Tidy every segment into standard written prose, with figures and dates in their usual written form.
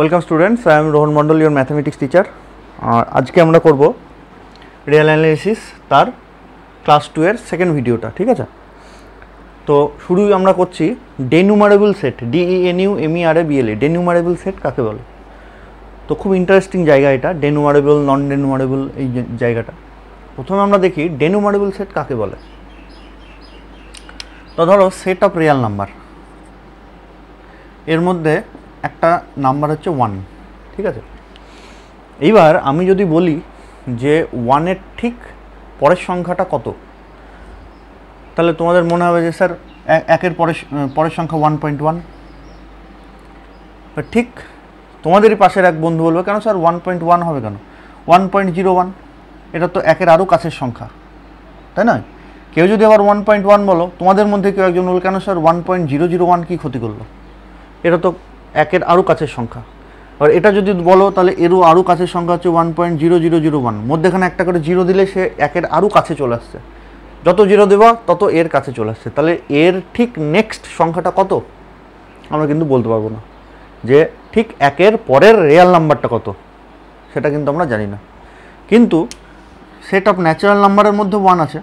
Welcome students, I am Rohan Mondal, your mathematics teacher. আর আজকে আমরা করব রিয়েল অ্যানালিসিস তার ক্লাস 2 এর সেকেন্ড ভিডিওটা, ঠিক আছে? তো শুরুই আমরা করছি ডেনুমারেবল সেট, DENUMERABLE। ডেনুমারেবল সেট কাকে বলে? তো খুব ইন্টারেস্টিং জায়গা এটা, ডেনুমারেবল নন ডেনুমারেবল এই জায়গাটা। প্রথমে আমরা দেখি ডেনুমারেবল সেট কাকে বলে। তো ধরো সেট অফ রিয়েল নাম্বার, এর মধ্যে একটা নাম্বার হচ্ছে 1, ঠিক আছে? এইবার আমি যদি বলি যে 1-এর ঠিক পরের সংখ্যাটা কত, তাহলে তোমাদের মনে হবে যে স্যার 1-এর পরের সংখ্যা 1.1। ঠিক তোমাদেরই পাশের এক বন্ধু বলবে, কেন স্যার 1.1 হবে কেন, 1.01, এটা তো 1-এর আরও কাছের সংখ্যা, তাই নয়? কেউ যদি আবার 1.1 বলো, তোমাদের মধ্যে কেউ একজন বলবে, কেন স্যার 1.001 কী ক্ষতি করলো, এটা তো 1-এর আরও কাছের সংখ্যা। আর এটা যদি বলো তাহলে এরও আরও কাছের সংখ্যা হচ্ছে 1.0001, মধ্যেখানে একটা করে জিরো দিলে সে 1-এর আরও কাছে চলে আসছে, যত জিরো দেওয়া তত এর কাছে চলে আসছে। তাহলে এর ঠিক নেক্সট সংখ্যাটা কত আমরা কিন্তু বলতে পারবো না, যে ঠিক 1-এর পরের রিয়েল নাম্বারটা কত সেটা কিন্তু আমরা জানি না। কিন্তু সেট অফ ন্যাচারাল নাম্বারের মধ্যে 1 আছে,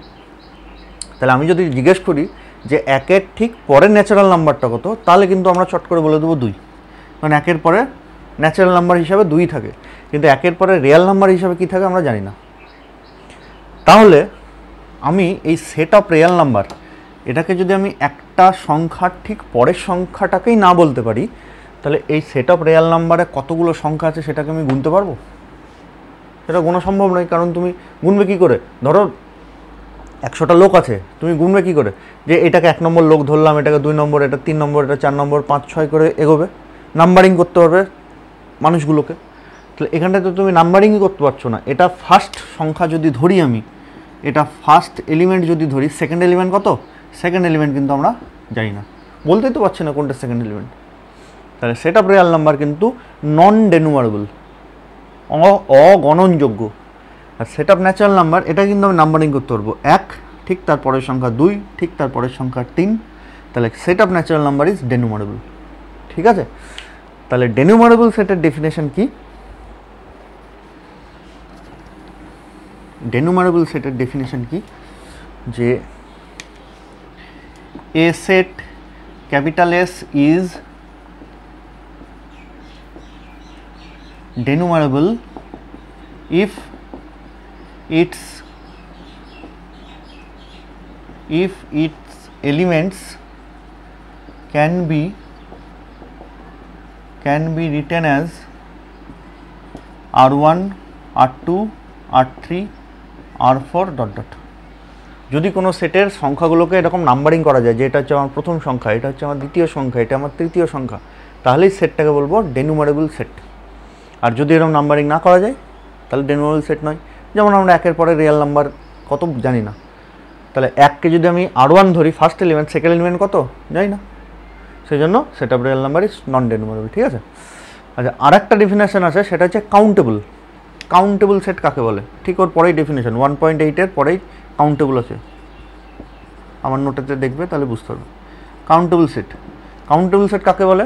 তাহলে আমি যদি জিজ্ঞেস করি যে 1-এর ঠিক পরের ন্যাচারাল নাম্বারটা কত, তাহলে কিন্তু আমরা চট করে বলে দেবো 2, কারণ 1-এর পরে ন্যাচারাল নাম্বার হিসাবে 2 থাকে, কিন্তু 1-এর পরে রিয়েল নাম্বার হিসাবে কী থাকে আমরা জানি না। তাহলে আমি এই সেট অফ রিয়েল নাম্বার, এটাকে যদি আমি একটা সংখ্যার ঠিক পরের সংখ্যাটাকেই না বলতে পারি, তাহলে এই সেট অফ রিয়েল নাম্বারে কতগুলো সংখ্যা আছে সেটাকে আমি গুনতে পারবো? সেটা গোনা সম্ভব নয়, কারণ তুমি গুনবে কী করে? ধরো 100টা লোক আছে, তুমি গুনবে কী করে যে এটাকে 1 নম্বর লোক ধরলাম, এটাকে 2 নম্বর, এটা 3 নম্বর, এটা 4 নম্বর, 5, 6 করে এগোবে, নাম্বারিং করতে পারবে মানুষগুলোকে। তাহলে এখানটায় তো তুমি নাম্বারিংই করতে পারছো না। এটা ফার্স্ট সংখ্যা যদি ধরি আমি, এটা ফার্স্ট এলিমেন্ট যদি ধরি, সেকেন্ড এলিমেন্ট কত, সেকেন্ড এলিমেন্ট কিন্তু আমরা জানি না, বলতেই তো পারছি না কোনটা সেকেন্ড এলিমেন্ট। তাহলে সেট অফ রিয়েল নাম্বার কিন্তু নন ডেনুমারেবল, অগণনযোগ্য। আর সেট অফ ন্যাচারাল নাম্বার, এটা কিন্তু আমি নাম্বারিং করতে পারবো, 1 ঠিক তার পরের সংখ্যা 2 ঠিক তার পরের সংখ্যা 3, তাহলে set of natural number is denumerable, ঠিক আছে? তাহলে ডেনুমারেবল সেটের ডেফিনেশন কি? ডেনুমারেবল সেটের ডেফিনেশন কি, যে a set capital S is denumerable if its elements can be written as R1, R2, R3, R4 ... যদি কোনো সেটের সংখ্যাগুলোকে এরকম নাম্বারিং করা যায়, যে এটা হচ্ছে আমার প্রথম সংখ্যা, এটা হচ্ছে আমার দ্বিতীয় সংখ্যা, এটা আমার তৃতীয় সংখ্যা, তাহলেই সেটটাকে বলবো ডেনুমারেবল সেট। আর যদি এরকম নাম্বারিং না করা যায় তাহলে ডেনুমারেবল সেট নয়। যেমন আমরা 1-এর পরে রিয়েল নাম্বার কত জানি না, তাহলে 1-কে যদি আমি R1 ধরি ফার্স্ট এলিমেন্ট, সেকেন্ড এলিমেন্ট কত জানি না, সেই জন্য set of real number is non denumerable, ঠিক আছে? আচ্ছা, আর একটা ডেফিনেশন আছে, সেটা হচ্ছে কাউন্টেবল। কাউন্টেবল সেট কাকে বলে? ঠিক ওর পরেই ডেফিনেশন, 1.8-এর পরেই কাউন্টেবল আছে, আমার নোটেতে দেখবে তাহলে বুঝতে পারবে। কাউন্টেবল সেট, কাউন্টেবল সেট কাকে বলে?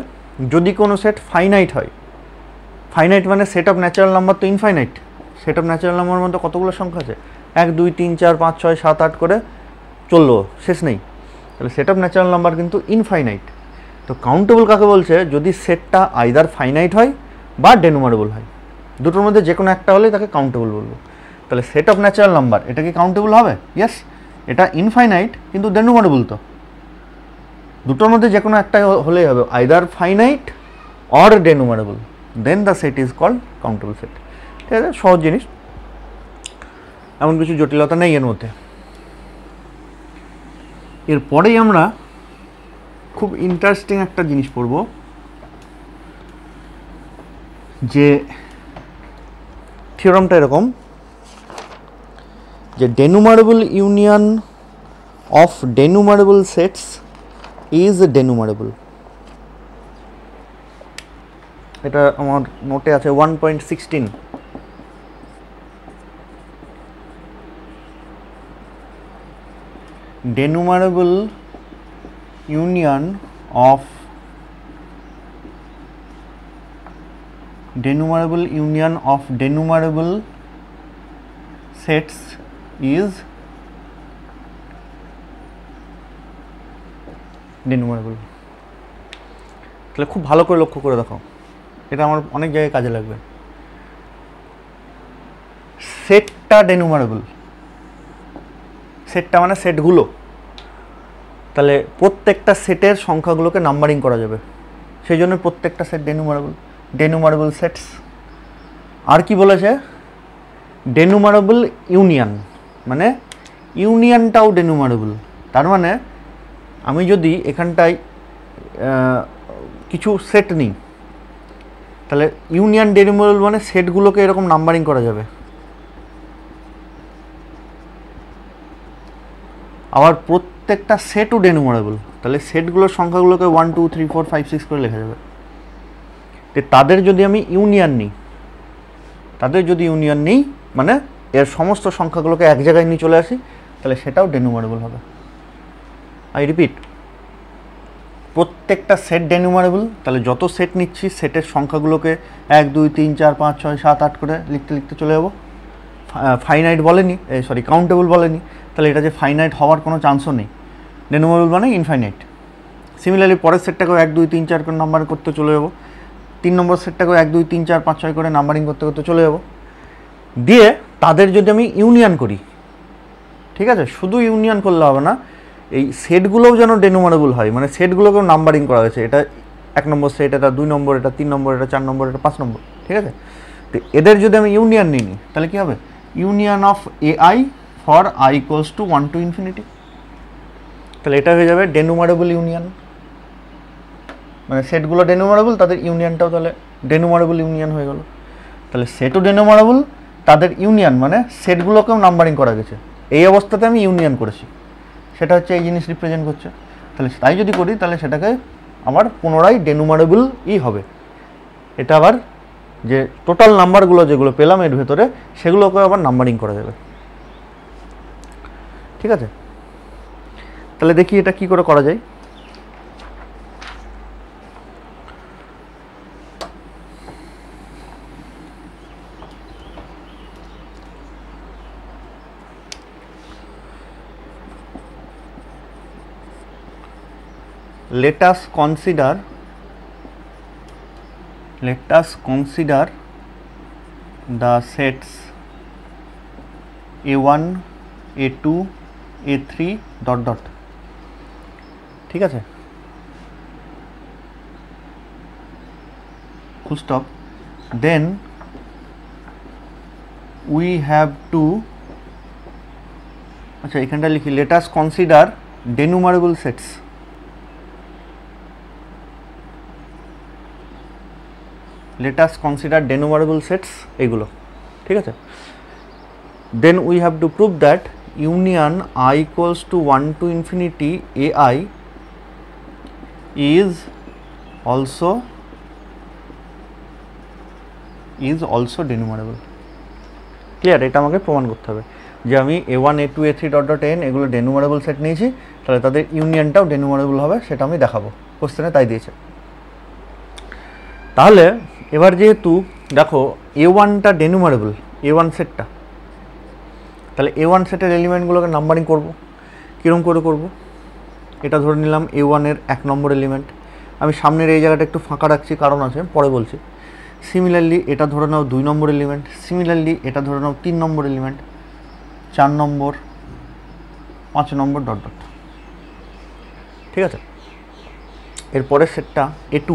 যদি কোনো সেট ফাইনাইট হয়, ফাইনাইট মানে সেট অফ ন্যাচারাল নাম্বার তো ইনফাইনাইট, সেট অফ ন্যাচারাল নাম্বারের মধ্যে কতগুলো সংখ্যা আছে, 1, 2, 3, 4, 5, 6, 7, 8 করে চললো, শেষ নেই। তাহলে সেট অফ ন্যাচারাল নাম্বার কিন্তু ইনফাইনাইট। তো কাউন্টেবল কাকে বলছে? যদি সেটটা আইদার ফাইনাইট হয় বা ডেনুমারেবল হয়, দুটোর মধ্যে যে কোনো একটা হলেই তাকে কাউন্টেবল বলবো। তাহলে সেট অফ ন্যাচারাল নাম্বার, এটা কি কাউন্টেবল হবে? ইয়েস, এটা ইনফাইনাইট কিন্তু ডেনুমারেবল, তো দুটোর মধ্যে যে কোনো একটা হলেই হবে, either finite or denumerable, then the set is called countable set, ঠিক আছে? সহজ জিনিস, এমন কিছু জটিলতা নেই এর মধ্যে। এরপরেই আমরা খুব ইন্টারেস্টিং একটা জিনিস পড়ব, যে থিওরামটা এরকম, যে denumerable union of ডেনুমারেবল sets is ডেনুমারেবল। এটা আমার নোটে আছে 1.16। ডেনুমারেবল union of denumerable union of denumerable sets is denumerable. তাহলে খুব ভালো করে লক্ষ্য করে দেখো, এটা আমার অনেক জায়গায় কাজে লাগবে। সেটটা ডেনুমারেবল, সেটটা মানে সেটগুলো, তাহলে প্রত্যেকটা সেটের সংখ্যাগুলোকে নাম্বারিং করা যাবে, সেই জন্য প্রত্যেকটা সেট ডেনুমারেবল, ডেনুমারেবল সেটস। আর কি বলেছে, ডেনুমারেবল ইউনিয়ন, মানে ইউনিয়নটাও ডেনুমারেবল। তার মানে আমি যদি এখানটায় কিছু সেট নিই, তাহলে ইউনিয়ন ডেনুমারেবল মানে সেটগুলোকে এরকম নাম্বারিং করা যাবে। আবার প্রত্যেকটা সেটও ডেনুমারেবল, তাহলে সেটগুলোর সংখ্যাগুলোকে 1 2 3 4 5 6 করে লেখা যাবে। তো তাদের যদি আমি ইউনিয়ন নিই, মানে এর সমস্ত সংখ্যাগুলোকে এক জায়গায় নিয়ে চলে আসি, তাহলে সেটাও ডেনুমারেবল হবে। আই রিপিট, প্রত্যেকটা সেট ডেনুমারেবল, তাহলে যত সেট নিচ্ছি সেটের সংখ্যাগুলোকে 1 2 3 4 5 6 7 8 করে লিখতে চলে যাবো। ফাইনাইট বলেনি, কাউন্টেবল বলেনি, তাহলে এটা যে ফাইনাইট হওয়ার কোনো চান্সও নেই। ডেনুমারেবল মানে ইনফাইনাইট। সিমিলারলি পরের সেটটাকেও 1 2 3 4 করে নাম্বারিং করতে চলে যাবো, 3 নম্বর সেটটাকেও 1 2 3 4 5 6 করে নাম্বারিং করতে চলে যাবো। দিয়ে তাদের যদি আমি ইউনিয়ন করি, ঠিক আছে, শুধু ইউনিয়ন করলে হবে না, এই সেটগুলোও যেন ডেনুমারেবল হয়, মানে সেটগুলোকেও নাম্বারিং করা হয়েছে, এটা 1 নম্বর সেট, এটা 2 নম্বর, এটা 3 নম্বর, এটা 4 নম্বর, এটা 5 নম্বর, ঠিক আছে। তো এদের যদি আমি ইউনিয়ন নিই, তাহলে কী হবে, union of AI for I equals to 1 to infinity, তাহলে এটা হয়ে যাবে ডেনুমারেবল ইউনিয়ন। মানে সেটগুলো ডেনুমারেবল, তাদের ইউনিয়নটাও তাহলে ডেনুমারেবল ইউনিয়ন হয়ে গেল। তাহলে সেটও ডেনুমারেবল, তাদের ইউনিয়ন মানে সেটগুলোকেও নাম্বারিং করা গেছে, এই অবস্থাতে আমি ইউনিয়ন করেছি, সেটা হচ্ছে এই জিনিস রিপ্রেজেন্ট করছে। তাহলে তাই যদি করি, তাহলে সেটাকে আবার পুনরায় ডেনুমারেবলই হবে। এটা আবার যে টোটাল নাম্বারগুলো যেগুলো পেলাম এর ভেতরে, সেগুলোকে আবার নাম্বারিং করা যাবে, ঠিক আছে। তাহলে দেখি এটা কি করে করা যায়। Let us consider the sets A1 A2 A3 ... ঠিক আছে, full stop. Then we have to, আচ্ছা এখানটা লিখি, let us consider denumerable sets. Let us consider denumerable sets, এগুলো, ঠিক আছে। Then we have to prove that union I equals to 1 to infinity AI is also denumerable. Clear? এটা আমাকে প্রমাণ করতে হবে যে আমি A1 A2 A3 ... এগুলো ডেনুমারেবল সেট নিয়েছি, তাহলে তাদের ইউনিয়নটাও ডেনুমারেবল হবে, সেটা আমি দেখাবো। কোশ্চেনে তাই দিয়েছে। তাহলে এবার যেহেতু দেখো A1টা ডেনুমারেবল, A1 সেটটা, তাহলে A1 সেটের এলিমেন্টগুলোকে নাম্বারিং করব। কীরকম করে করব? এটা ধরে নিলাম A1 এর 1 নম্বর এলিমেন্ট, আমি সামনের এই জায়গাটা একটু ফাঁকা রাখছি, কারণ আছে, পরে বলছি। সিমিলারলি এটা ধরে নাও 2 নম্বর এলিমেন্ট, সিমিলারলি এটা ধরে নাও 3 নম্বর এলিমেন্ট, 4 নম্বর, 5 নম্বর ... ঠিক আছে। এরপরের সেটটা A2,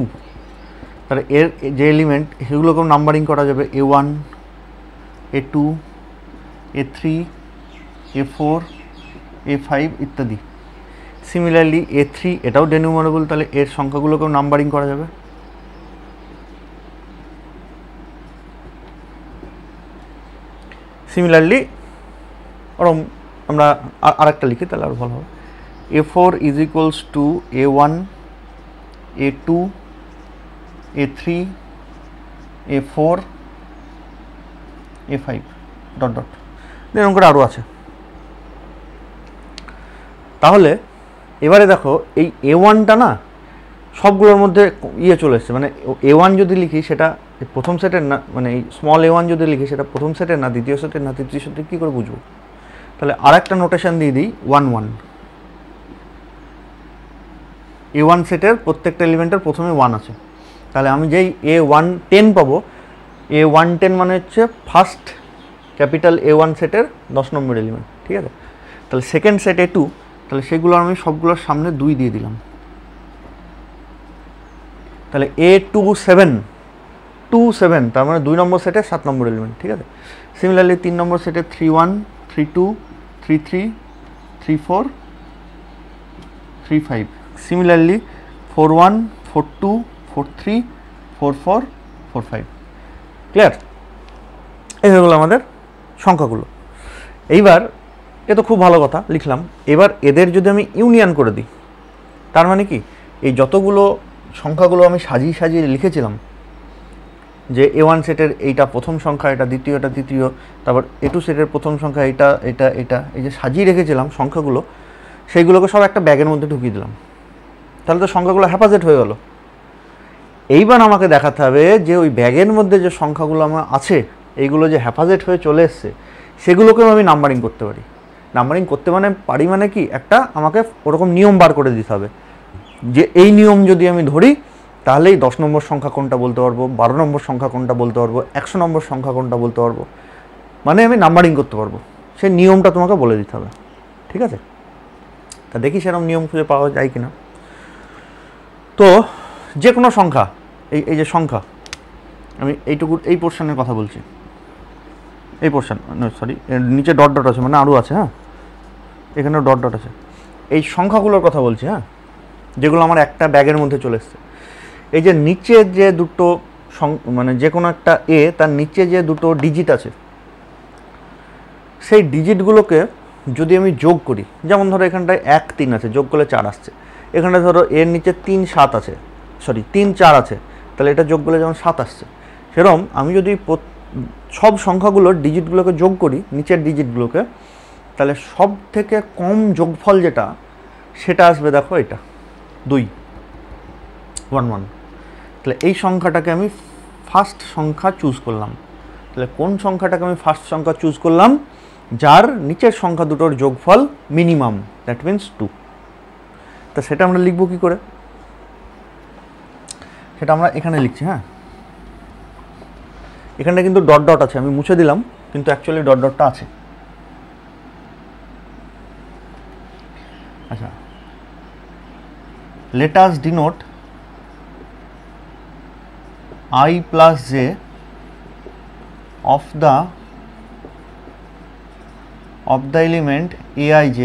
তাহলে এর যে এলিমেন্ট সেগুলোকেও নাম্বারিং করা যাবে, A1 A2 A3 A4 A5 ইত্যাদি। সিমিলারলি A3, এটাও ডেনুমারেবল, তাহলে এর সংখ্যাগুলোকেও নাম্বারিং করা যাবে। সিমিলারলি ওরকম আমরা আরেকটা লিখি, তাহলে আরও ভালো হবে। A4 is equals two A1 A2 A3 A4 A5 ... এরকম করে আরও আছে। তাহলে এবারে দেখো এই A1টা না সবগুলোর মধ্যে ইয়ে চলে এসছে, মানে A1 যদি লিখি সেটা প্রথম সেটের না, মানে এই স্মল A1 যদি লিখি সেটা প্রথম সেটের না, দ্বিতীয় সেটের না, তৃতীয় সেটের, কী করে বুঝবো? তাহলে আর একটা নোটেশন দিয়ে দিই 1 1। A1 সেটের প্রত্যেকটা এলিমেন্টের প্রথমে 1 আছে, তাহলে আমি যেই A110 পাবো, A110 মানে হচ্ছে ফার্স্ট ক্যাপিটাল A1 সেটের 10 নম্বর এলিমেন্ট, ঠিক আছে? তাহলে সেকেন্ড সেট A2, তাহলে সেগুলো আমি সবগুলোর সামনে 2 দিয়ে দিলাম। তাহলে A27 তার মানে 2 নম্বর সেটের 7 নম্বর এলিমেন্ট, ঠিক আছে? সিমিলারলি 3 নম্বর সেটে 31 32 33 34 35, সিমিলারলি 41 42 43 44 45। ক্লিয়ার? এই হয়ে গেলো আমাদের সংখ্যাগুলো। এইবার এ তো খুব ভালো কথা লিখলাম। এবার এদের যদি আমি ইউনিয়ন করে দিই, তার মানে কি এই যতগুলো সংখ্যাগুলো আমি সাজিয়ে সাজিয়ে লিখেছিলাম, যে A1 সেটের এইটা প্রথম সংখ্যা, এটা দ্বিতীয়, এটা তৃতীয়, তারপর A2 সেটের প্রথম সংখ্যা এটা এটা এটা, এই যে সাজিয়ে রেখেছিলাম সংখ্যাগুলো, সেইগুলোকে সব একটা ব্যাগের মধ্যে ঢুকিয়ে দিলাম। তাহলে তো সংখ্যাগুলো হ্যাপাজেট হয়ে গেল। এইবার আমাকে দেখাতে হবে যে ওই ব্যাগের মধ্যে যে সংখ্যাগুলো আমার আছে, এইগুলো যে হ্যাপাজেট হয়ে চলে এসছে, সেগুলোকেও আমি নাম্বারিং করতে পারি। নাম্বারিং করতে পারি মানে কি, একটা আমাকে ওরকম নিয়ম বার করে দিতে হবে যে এই নিয়ম যদি আমি ধরি তাহলেই 10 নম্বর সংখ্যা কোনটা বলতে পারবো, 12 নম্বর সংখ্যা কোনটা বলতে পারবো, 100 নম্বর সংখ্যা কোনটা বলতে পারবো, মানে আমি নাম্বারিং করতে পারবো। সেই নিয়মটা তোমাকে বলে দিতে হবে, ঠিক আছে? তা দেখি সেরকম নিয়ম খুঁজে পাওয়া যায় কিনা। তো যে কোনো সংখ্যা, এই যে সংখ্যা, আমি এইটুকু এই পোর্শনের কথা বলছি, এই পোর্শন, সরি নিচে ডট ডট আছে, মানে আরও আছে, হ্যাঁ এখানেও ডট ডট আছে, এই সংখ্যাগুলোর কথা বলছি, হ্যাঁ যেগুলো আমার একটা ব্যাগের মধ্যে চলে এসছে। এই যে নিচে যে দুটো মানে যে কোনো একটা তার নিচে যে দুটো ডিজিট আছে, সেই ডিজিটগুলোকে যদি আমি যোগ করি, যেমন ধরো এখানটায় 1 3 আছে, যোগ করলে 4 আসছে। এখানটায় ধরো এর নিচে 3 7 আছে, সরি 3 4 আছে, তাহলে এটা যোগ করলে যেমন 7 আসছে। সেরকম আমি যদি সব সংখ্যাগুলোর ডিজিটগুলোকে যোগ করি, নিচের ডিজিটগুলোকে, তাহলে সব থেকে কম যোগফল যেটা, সেটা আসবে দেখো এটা 2 1 1। তাহলে এই সংখ্যাটাকে আমি ফার্স্ট সংখ্যা চুজ করলাম। তাহলে কোন সংখ্যাটাকে আমি ফার্স্ট সংখ্যা চুজ করলাম? যার নিচের সংখ্যা দুটোর যোগফল মিনিমাম, দ্যাট মিন্স 2। তা সেটা আমরা লিখবো কী করে? সেটা আমরা এখানে লিখছি, হ্যাঁ এখানটা কিন্তু ডট ডট আছে, আমি মুছে দিলাম, কিন্তু অ্যাকচুয়ালি ডট ডটটা আছে। আচ্ছা, let us denote I plus j of the element aij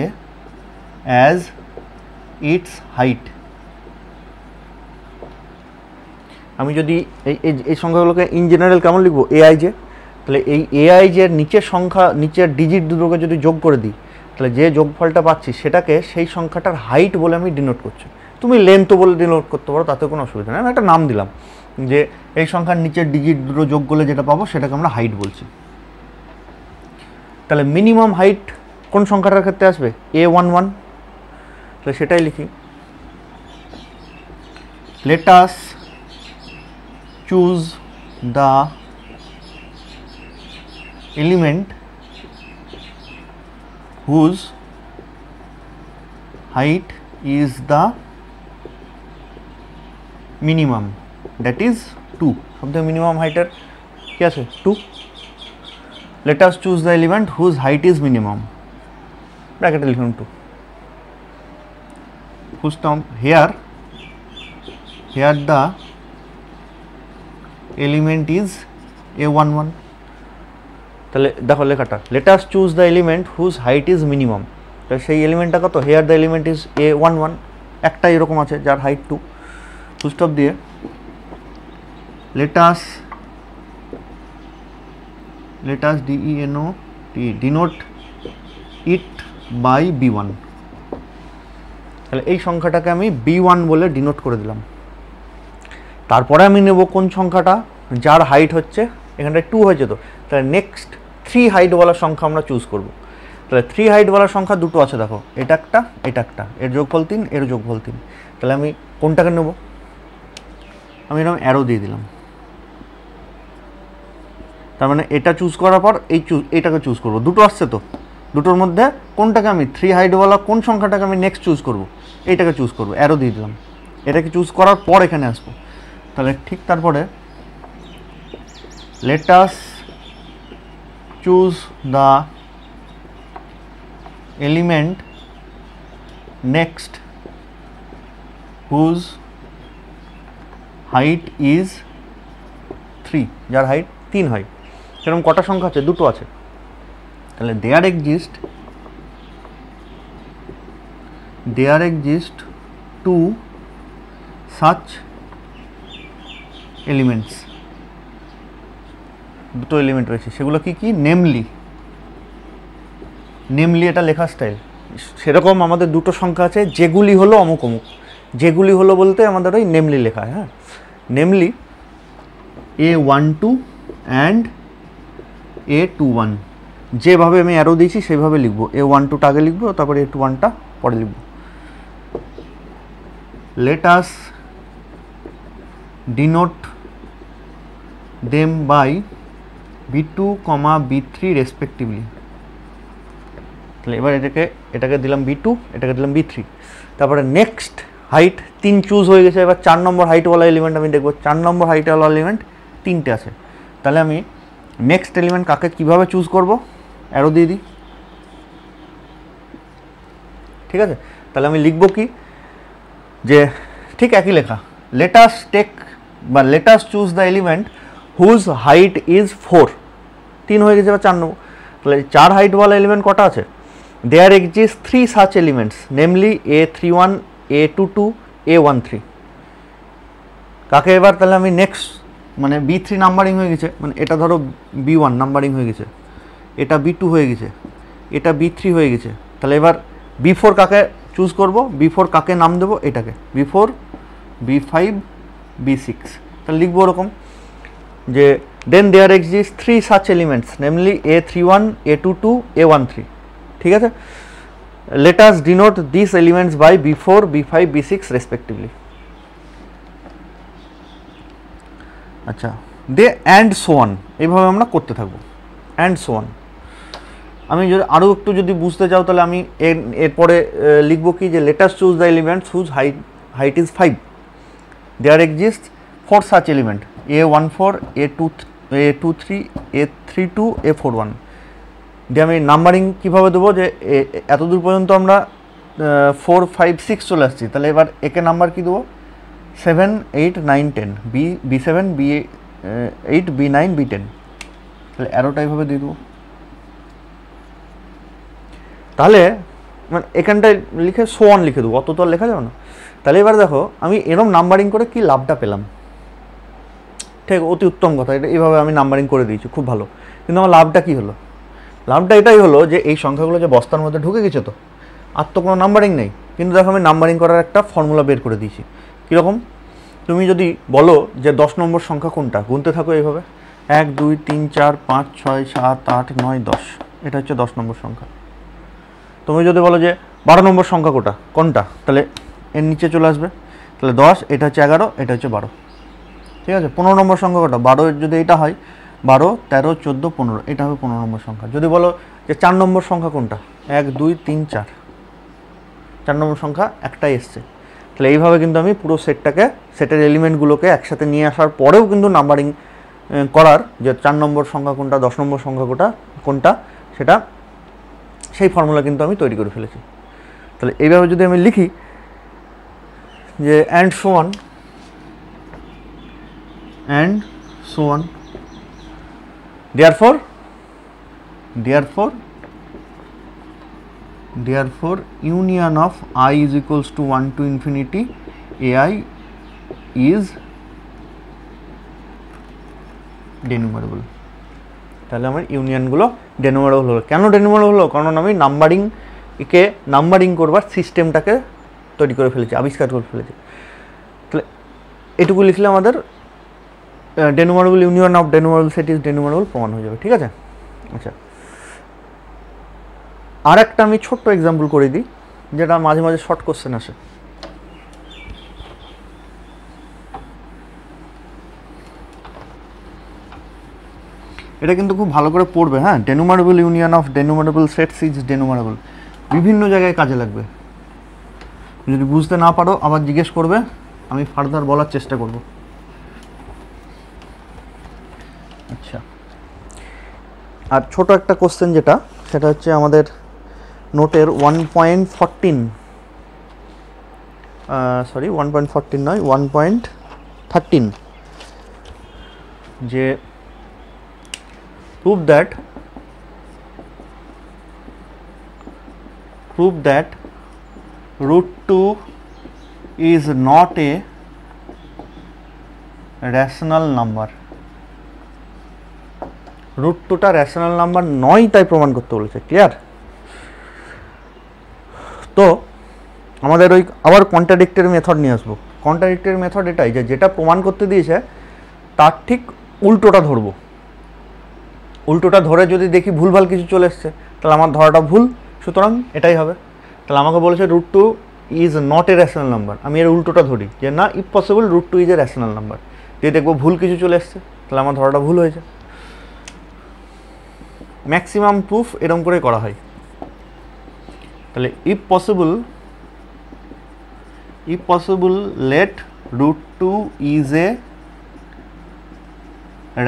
as its height। আমি যদি এই সংখ্যাগুলোকে ইন জেনারেল কেমন লিখবো? aij। তাহলে এই aij এর নিচের সংখ্যা, নিচের ডিজিট দুটোকে যদি যোগ করে দিই, তাহলে যে যোগফলটা পাচ্ছি সেটাকে সেই সংখ্যাটার হাইট বলে আমি ডিনোট করছি। তুমি লেন্থও বলে ডিনোট করতে পারো, তাতে কোনো অসুবিধা নেই। আমি একটা নাম দিলাম যে এই সংখ্যার নিচের ডিজিট দুটো যোগ করলে যেটা পাবো সেটাকে আমরা হাইট বলছি। তাহলে মিনিমাম হাইট কোন সংখ্যাটার ক্ষেত্রে আসবে? A11। তাহলে সেটাই লিখি, let us choose the element whose height is the minimum, that is 2। সবথেকে মিনিমাম হাইটের কি আছে? 2। let us choose the element whose height is minimum, ব্র্যাকেটে লিখুন 2, full stop। here the element is A11। তাহলে দেখো লেখাটা, let us choose the element whose height is minimum। তাহলে সেই এলিমেন্টটা কত? here the element is A11, একটা এরকম আছে যার হাইট 2, ফুল স্টপ দিয়ে let us denote it by B1। তাহলে এই সংখ্যাটাকে আমি B1 বলে ডিনোট করে দিলাম। তারপরে আমি নেব কোন সংখ্যাটা? যার হাইট হচ্ছে, এখানটায় 2 হয়েছে, তো তাহলে নেক্সট 3 হাইটওয়ালা সংখ্যা আমরা চুজ করব। তাহলে 3 হাইটওয়ালা সংখ্যা দুটো আছে, দেখো এটা একটা, এটা একটা, এর যোগফল 3, এর যোগফল 3। তাহলে আমি কোনটাকে নেব? আমি এরকম অ্যারো দিয়ে দিলাম। তার মানে এটা চুজ করার পর এইটাকে চুজ করব। দুটো আসছে তো, দুটোর মধ্যে কোনটাকে আমি 3 হাইটওয়ালা কোন সংখ্যাটাকে আমি নেক্সট চুজ করব, এইটাকে চুজ করব, অ্যারো দিয়ে দিলাম। এটাকে চুজ করার পর এখানে আসবো। তাহলে ঠিক তারপরে let us choose the element next whose height is 3, যার হাইট 3 হয়। সেরকম কটা সংখ্যা আছে? দুটো আছে। তাহলে there exist two such elements, দুটো এলিমেন্ট রয়েছে। সেগুলো কি কি? নেমলি এটা লেখা স্টাইল। সেরকম আমাদের দুটো সংখ্যা আছে, যেগুলি হলো অমুক অমুক। যেগুলি হলো বলতে আমাদের ওই নেমলি লেখা, হ্যাঁ, নেমলি A12 অ্যান্ড A21। যেভাবে আমি অ্যারো দিয়েছি সেইভাবে লিখবো। A12টা আগে লিখবো, তারপরে A21টা পরে লিখবো। Let us denote them by B2, B3 respectively. তাহলে এবার এটাকে দিলাম B2, এটাকে দিলাম B3। তারপরে নেক্সট হাইট 3 চুজ হয়ে গেছে। এবার 4 নম্বর হাইটওয়ালা এলিমেন্ট আমি দেখবো। 4 নম্বর হাইটওয়ালা এলিমেন্ট 3টে আছে। তাহলে আমি নেক্সট এলিমেন্ট কাকে কিভাবে চুজ করব? অ্যারো দিয়ে দিই, ঠিক আছে। তাহলে আমি লিখবো কি, যে ঠিক একই লেখা, let us choose the element whose height is 4। 3 হয়ে গেছে, এবার 4 নেবো। তাহলে 4 হাইটওয়ালা এলিমেন্ট কটা আছে? There exist 3 such elements, namely A31, A22, A13। কাকে এবার তাহলে আমি নেক্সট, মানে B3 নাম্বারিং হয়ে গেছে, মানে এটা ধরো B1 নাম্বারিং হয়ে গেছে, এটা B2 হয়ে গেছে, এটা B3 হয়ে গেছে। তাহলে এবার B4 কাকে চুজ করব? B4 কাকে নাম দেবো? এটাকে B4, B5, B6। তাহলে লিখবো ওরকম যে then there exist 3 such elements, namely A31, A22, A13। ঠিক আছে। Let us denote this elements by B4, B5, B6 respectively. আচ্ছা, দে অ্যান্ড সো অন, এইভাবে আমরা করতে থাকবো, অ্যান্ড সো অন। আমি যদি আরও একটু যদি বুঝতে চাও, তাহলে আমি এরপরে লিখবো কি, যে let us choose the elements whose height is 5। There exist 4 such element, A14, A23, A32, A41। দিয়ে আমি নাম্বারিং কীভাবে দেবো, যে এতদূর পর্যন্ত আমরা 4, 5, 6 চলে আসছি। তাহলে এবার একে নাম্বার কী দেবো? 7, 8, 9, 10, B7, B8, B9, B10। তাহলে অ্যারোটা এইভাবে দিয়ে দেবো। তাহলে মানে এখানটায় লিখে সো অন লিখে দেবো, অত তো আর লেখা যাবে না। তাহলে এবার দেখো আমি এরকম নাম্বারিং করে কি লাভটা পেলাম। ঠিক, অতি উত্তম কথা। এটা এইভাবে আমি নাম্বারিং করে দিয়েছি, খুব ভালো। কিন্তু আমার লাভটা কী হলো? লাভটা এটাই হলো যে এই সংখ্যাগুলো যে বস্তার মধ্যে ঢুকে গেছে, তো আর তো কোনো নাম্বারিং নেই। কিন্তু দেখো আমি নাম্বারিং করার একটা ফর্মুলা বের করে দিয়েছি। কীরকম? তুমি যদি বলো যে 10 নম্বর সংখ্যা কোনটা, গুনতে থাকো এইভাবে, 1, 2, 3, 4, 5, 6, 7, 8, 9, 10। এটা হচ্ছে 10 নম্বর সংখ্যা। তুমি যদি বলো যে 12 নম্বর সংখ্যা কোনটা, তাহলে এর নিচে চলে আসবে। তাহলে 10, এটা হচ্ছে 11, এটা হচ্ছে 12। ঠিক আছে। 15 নম্বর সংখ্যা কোনটা? 12 যদি এটা হয়, 12, 13, 14, 15, এটা হবে 15 নম্বর সংখ্যা। যদি বলো যে 4 নম্বর সংখ্যা কোনটা, 1, 2, 3, 4, 4 নম্বর সংখ্যা একটাই এসছে। তাহলে এইভাবে কিন্তু আমি পুরো সেটের এলিমেন্টগুলোকে একসাথে নিয়ে আসার পরেও কিন্তু নাম্বারিং করার, যে 4 নম্বর সংখ্যা কোনটা, 10 নম্বর সংখ্যা কোনটা, সেটা সেই ফর্মুলা কিন্তু আমি তৈরি করে ফেলেছি। তাহলে এইভাবে যদি আমি লিখি যে and so on, therefore union of I is equals to 1 to infinity ai is denumerable। তাহলে আমার ইউনিয়নগুলো ডেনুমারেবল হলো। কেন ডেনুমারেবল হলো? কারণ আমি নাম্বারিং করবার সিস্টেমটাকে তৈরি করে ফেলেছি, আবিষ্কার করে ফেলেছি। তাহলে এটুকু লিখলে আমাদের ডেনুমারেবল union of denumerable set is ডেনুমারেবল প্রমাণ হয়ে যাবে। ঠিক আছে। আচ্ছা, আর একটা আমি ছোট্ট এক্সাম্পল করে দিই, যেটা মাঝে মাঝে শর্ট কোশ্চেন আসে। এটা কিন্তু খুব ভালো করে পড়বে, হ্যাঁ। ডেনুমারেবল ইউনিয়ন অফ ডেনুমারেবল সেটস ইজ ডেনুমারেবল, বিভিন্ন জায়গায় কাজে লাগবে। যদি বুঝতে না পারো আবার জিজ্ঞেস করবে, আমি ফার্দার বলার চেষ্টা করব। আচ্ছা, আর ছোট একটা কোশ্চেন যেটা, সেটা হচ্ছে আমাদের নোটের 1.14 সরি 1.14 নয় 1.13, যে prove that root 2 is not a rational number, root 2টা রেশনাল নাম্বার নয় তাই প্রমাণ করতে বলেছে। ক্লিয়ার? তো আমাদের ওই আবার কন্ট্রাডিক্টরি মেথড নিয়ে আসবো। কন্ট্রাডিক্টরি মেথড এটাই যে যেটা প্রমাণ করতে দিয়েছে তার ঠিক উল্টোটা ধরবো। উল্টোটা ধরে যদি দেখি ভুলভাল কিছু চলে এসছে, তাহলে আমার ধরাটা ভুল, সুতরাং এটাই হবে। তাহলে আমাকে বলেছে root 2 is not a rational number, আমি এর উল্টোটা ধরি যে না, if possible root 2 is a rational number. যদি দেখবো ভুল কিছু চলে এসছে, তাহলে আমার ধরাটা ভুল হয়েছে। ম্যাক্সিমাম প্রুফ এরকম করে করা হয়। তাহলে if possible let root 2 is a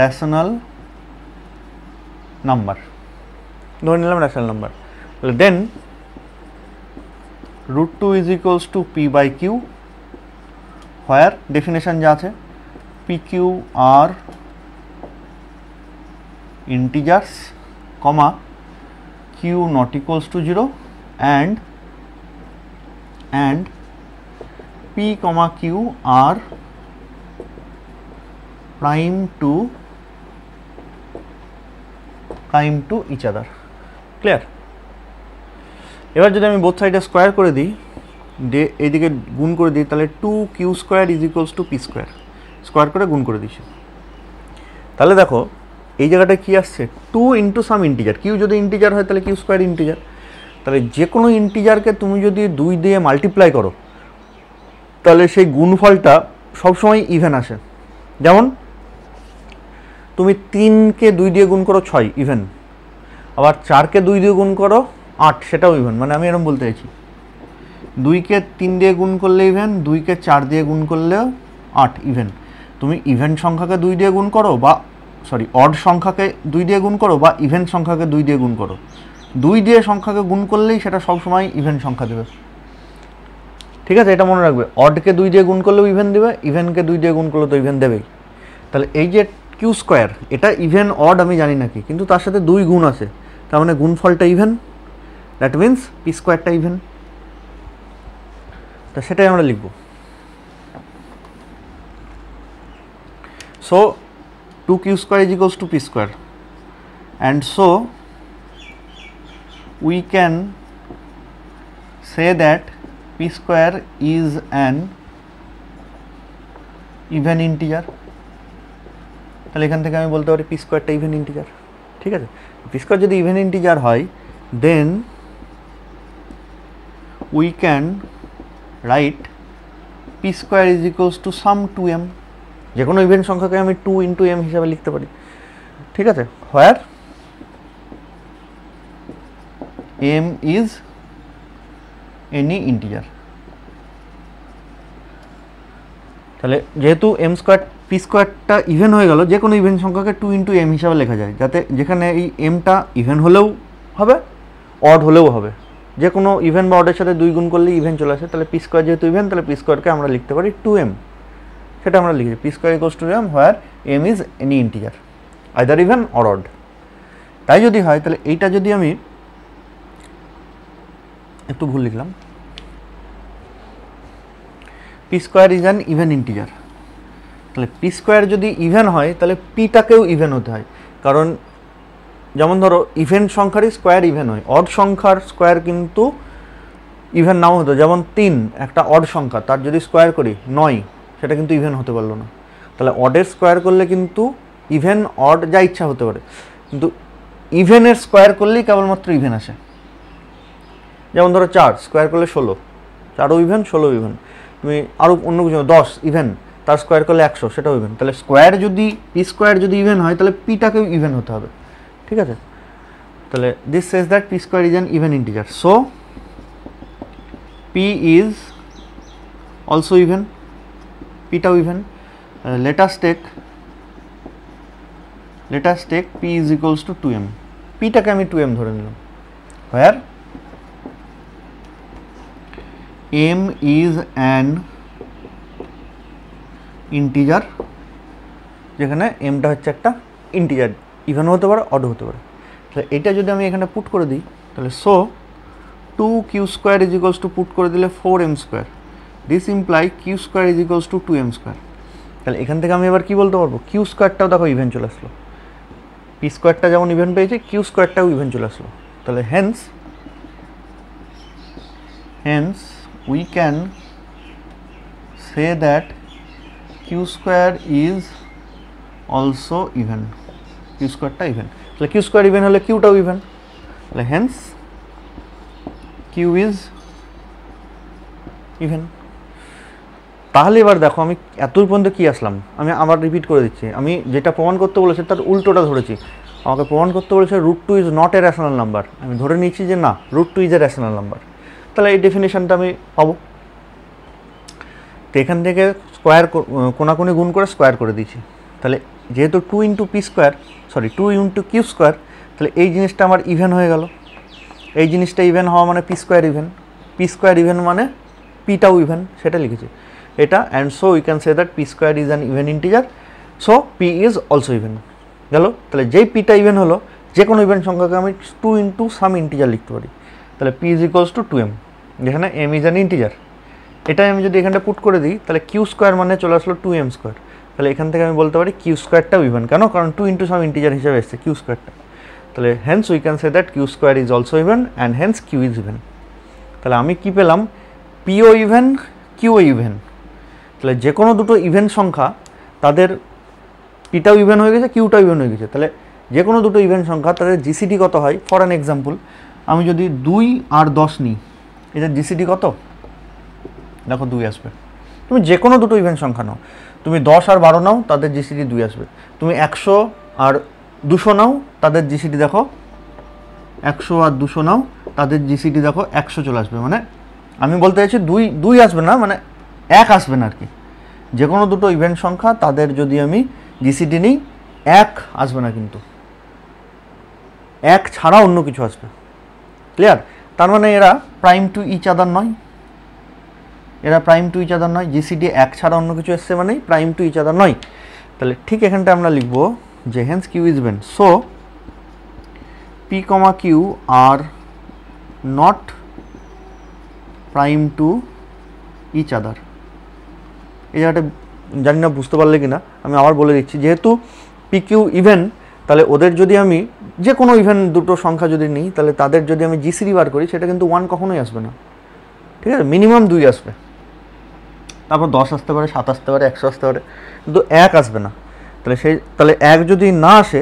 rational number, ধরে নিলাম রেশনাল নাম্বার। তাহলে then root 2 is equals to P by Q, where definition যা আছে পি কিউ আর integers, comma q not equals to 0 and p comma q are prime to each other. Clear? এবার যদি আমি both সাইডে square করে দিই, এইদিকে গুণ করে দিই, তাহলে 2q square is equals to P square, square করে গুণ করে দিচ্ছি। তাহলে দেখো এই জায়গাটা কি আসছে, 2 ইন্টু সাম ইন্টিজার। কিউ যদি ইন্টিজার হয় তাহলে কিউ স্কোয়ার ইন্টিজার। তাহলে যে কোনো ইন্টিজারকে তুমি যদি 2 দিয়ে মাল্টিপ্লাই করো, তাহলে সেই গুণফলটা সবসময় ইভেন আসে। যেমন তুমি 3কে 2 দিয়ে গুণ করো 6, ইভেন। আবার 4কে 2 দিয়ে গুণ করো 8, সেটাও ইভেন। মানে আমি এরকম বলতে চাইছি 2কে 3 দিয়ে গুণ করলে ইভেন, 2কে 4 দিয়ে গুণ করলেও 8, ইভেন। তুমি ইভেন সংখ্যাকে 2 দিয়ে গুণ করো, বা সরি অড সংখ্যাকে 2 দিয়ে গুণ করো, বা ইভেন সংখ্যাকে 2 দিয়ে গুণ করো, 2 দিয়ে সংখ্যাকে গুণ করলেই সেটা সবসময় ইভেন সংখ্যা দেবে। ঠিক আছে, এটা মনে রাখবে। অডকে 2 দিয়ে গুণ করলেও ইভেন দেবে, ইভেনকে 2 দিয়ে গুণ করলে তো ইভেন দেবেই। তাহলে এই যে কিউ স্কোয়ার, এটা ইভেন অড আমি জানি নাকি, কিন্তু তার সাথে 2 গুণ আছে, তার মানে গুণফলটা ইভেন, দ্যাট মিন্স পি স্কোয়ারটা ইভেন। তা সেটাই আমরা লিখব। So 2q square is equals to p square, and so we can say that p square is an even integer. তাহলে এখান থেকে আমি বলতে পারি p square টা ইভেন ইন্টিজার। ঠিক আছে, p square যদি ইভেন ইন্টিজার হয়, then we can write p square is equals to sum 2m, যে কোনো ইভেন্ট সংখ্যাকে আমি 2 ইন্টু এম হিসাবে লিখতে পারি। ঠিক আছে, হোয়ার এম ইজ এনি ইন্টিজার। তাহলে যেহেতু এম স্কোয়ার পি স্কোয়ারটা ইভেন হয়ে গেল, যে কোনো ইভেন্ট সংখ্যাকে 2 ইন্টু এম হিসাবে লেখা যায়, যাতে যেখানে এই এমটা ইভেন হলেও হবে, অড হলেও হবে। যে কোনো ইভেন বা অডের সাথে 2 গুণ করলে ইভেন চলে আসে। তাহলে পি স্কোয়ার যেহেতু ইভেন, তাহলে পি স্কোয়ারকে আমরা লিখতে পারি 2m, সেটা আমরা লিখেছি P square equals to m where m is any integer either even or odd. তাই যদি হয়, তাহলে এইটা যদি আমি একটু ভুল লিখলাম, P square is an even integer. তাহলে পি স্কোয়ার যদি ইভেন হয়, তাহলে পিটাকেও ইভেন হতে হয়। কারণ যেমন ধরো ইভেন সংখ্যারই স্কোয়ার ইভেন হয়, অড সংখ্যার স্কোয়ার কিন্তু ইভেন নাও হতো। যেমন 3 একটা অড সংখ্যা, তার যদি স্কোয়ার করি 9, সেটা কিন্তু ইভেন হতে পারলো না। তাহলে অডের স্কোয়ার করলে কিন্তু ইভেন অড যা ইচ্ছা হতে পারে, কিন্তু ইভেনের স্কোয়ার করলেই কেবলমাত্র ইভেন আসে। যেমন ধরো 4 স্কোয়ার করলে 16, 4ও ইভেন 16 ইভেন। তুমি আরও অন্য কিছু 10 ইভেন, তার স্কোয়ার করলে 100, সেটাও ইভেন। তাহলে স্কোয়ার যদি পি স্কোয়ার যদি ইভেন হয় তাহলে পিটাকেও ইভেন হতে হবে, ঠিক আছে? তাহলে this says that P square is an even integer, so P is also even, পিটাও even. let us take p is equals to 2m, পিটাকে আমি 2m ধরে নিলাম, where m is an integer, যেখানে mটা হচ্ছে একটা ইন্টিজার, ইভেন হতে পারে অড হতে পারে। তাহলে এটা যদি আমি এখানে পুট করে দিই তাহলে so 2q square is equals to put করে দিলে 4m square, this imply q square is equals two 2m square. তাহলে এখান থেকে আমি এবার কি বলতে পারবো, কিউ স্কোয়ারটাও দেখো ইভেন চলে আসলো, পি স্কোয়ারটা যেমন ইভেন পেয়েছি কিউ স্কোয়ারটাও ইভেন চলে আসলো। তাহলে hence we can say that Q square is also even, Q স্কোয়ারটা ইভেন। তাহলে কিউ স্কোয়ার ইভেন হলে কিউটাও ইভেন, তাহলে হেন্স কিউ ইজ ইভেন। তাহলে এবার দেখো আমি এতদূর পর্যন্ত কী আসলাম, আমি আবার রিপিট করে দিচ্ছি, আমি যেটা প্রমাণ করতে বলেছি তার উল্টোটা ধরেছি। আমাকে প্রমাণ করতে বলেছে √2 is not a rational number, আমি ধরে নিচ্ছি যে না √2 ইজ এ র্যাশনাল নাম্বার। তাহলে এই ডেফিনেশনটা আমি পাবো। তো এখান থেকে স্কোয়ার কোনাকুনি গুণ করে স্কোয়ার করে দিয়েছি। তাহলে যেহেতু 2 into p square, sorry 2 into q square, তাহলে এই জিনিসটা আমার ইভেন হয়ে গেল। এই জিনিসটা ইভেন হওয়া মানে P square even, P square even মানে পিটাও ইভেন, সেটা লিখেছি এটা। And so we can say that P square is an even integer, so P is also even. গেল? তাহলে যেই পিটা ইভেন হলো যে কোনো ইভেন সংখ্যাকে আমি 2 ইন্টু সাম ইন্টিজার লিখতে পারি। তাহলে P is equals two 2m, যেখানে m ইজ অ্যান ইন্টিজার। এটাই আমি যদি এখানটা পুট করে দিই তাহলে কিউ স্কোয়ার মানে চলে আসলো 2m স্কোয়ার। তাহলে এখান থেকে আমি বলতে পারি কিউ স্কোয়ারটাও ইভেন, কেন? কারণ 2 ইন্টু সাম ইন্টিজার হিসেবে এসছে কিউ স্কোয়ারটা। তাহলে hence we can say that Q square is also even and hence Q is even. তাহলে আমি কি পেলাম, পিও ইভেন কিউও ইভেন। তাহলে যে কোনো দুটো ইভেন সংখ্যা তাদের পিটাও ইভেন হয়ে গেছে, কিউটাও ইভেন হয়ে গেছে। তাহলে যে কোনো দুটো ইভেন সংখ্যা তাদের জিসিডি কত হয়? ফর অ্যান এক্সাম্পল আমি যদি 2 আর 10 নিই, এদের জিসিডি কত? দেখো 2 আসবে। তুমি যে কোনো দুটো ইভেন সংখ্যা নাও, তুমি 10 আর 12 নাও, তাদের জিসিডি 2 আসবে। তুমি 100 আর 200 নাও, তাদের জিসিডি দেখো 100 আর 200 নাও, তাদের জিসিডি দেখো 100 চলে আসবে। মানে আমি বলতে চাইছি 2 আসবে না, মানে 1 আসবে না আর কি। যে কোনো দুটো ইভেন্ট সংখ্যা তাদের যদি আমি জিসিডি নিই 1 আসবে না, কিন্তু 1 ছাড়া অন্য কিছু আসবে। ক্লিয়ার? তার মানে এরা প্রাইম টু ইচ আদার নয়, এরা প্রাইম টু ইচ আদার নয়। জিসিডি 1 ছাড়া অন্য কিছু এসছে মানেই প্রাইম টু ইচ আদার নয়। তাহলে ঠিক এখানটা আমরা লিখবো যে hence Q is even, so p comma q are not prime to each other. এই জায়গাটা জানি না বুঝতে পারলে কিনা, আমি আবার বলে দিচ্ছি। যেহেতু পি কিউ ইভেন, তাহলে ওদের যদি আমি যে কোনো ইভেন দুটো সংখ্যা যদি নিই, তাহলে তাদের যদি আমি জিসিডি বার করি সেটা কিন্তু 1 কখনোই আসবে না, ঠিক আছে? মিনিমাম 2 আসবে, তারপর 10 আসতে পারে, 7 আসতে পারে, 100 আসতে পারে, কিন্তু 1 আসবে না। তাহলে 1 যদি না আসে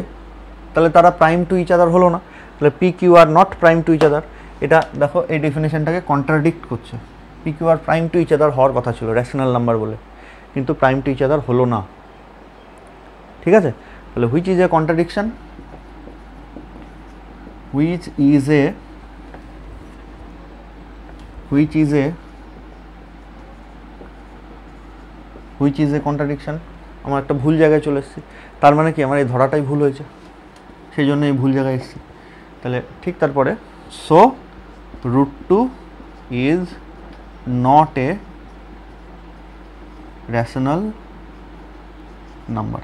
তাহলে তারা প্রাইম টু ইচ আদার হলো না। তাহলে p Q are not prime to each other, এটা দেখো এই ডেফিনেশনটাকে কন্ট্রাডিক্ট করছে। P Q are prime to each other হওয়ার কথা ছিল র্যাশনাল নাম্বার বলে, কিন্তু প্রাইম টু ইচ আদার হলো না, ঠিক আছে? তাহলে which is a contradiction, which is a contradiction. আমার একটা ভুল জায়গায় চলে এসেছি, তার মানে কি আমার এই ধরাটাই ভুল হয়েছে, সেই জন্য এই ভুল জায়গায় এসেছি। তাহলে ঠিক তারপরে so √2 is not a rational number.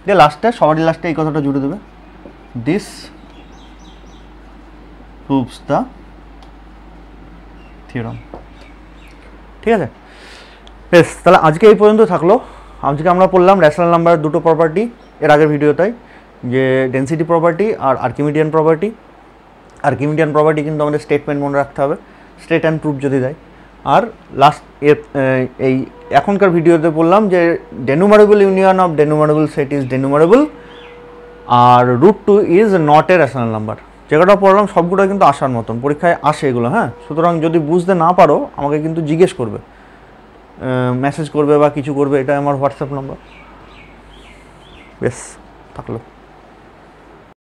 দিয়ে লাস্টে, সবারই লাস্টে এই কথাটা জুড়ে দেবে, দিস প্রুভস দ্য থিওরাম। ঠিক আছে বেশ, তাহলে আজকে এই পর্যন্ত থাকলো। আজকে আমরা পড়লাম র্যাশনাল নাম্বারের দুটো প্রপার্টি এর আগের ভিডিওটাই, যে ডেন্সিটি প্রপার্টি আর আর্কিমিডিয়ান প্রপার্টি। আর্কিমিডিয়ান প্রপার্টি কিন্তু আমাদের স্টেটমেন্ট মনে রাখতে হবে, স্টেট অ্যান্ড প্রুফ যদি দেয়। আর লাস্ট এই এখনকার ভিডিওতে বললাম যে denumerable union of denumerable set is denumerable, আর √2 is not a rational number. যেটা পড়লাম সবগুলো কিন্তু আসার মতন, পরীক্ষায় আসে এগুলো, হ্যাঁ। সুতরাং যদি বুঝতে না পারো আমাকে কিন্তু জিজ্ঞেস করবে, মেসেজ করবে বা কিছু করবে, এটা আমার হোয়াটসঅ্যাপ নাম্বার। বেশ থাকলো।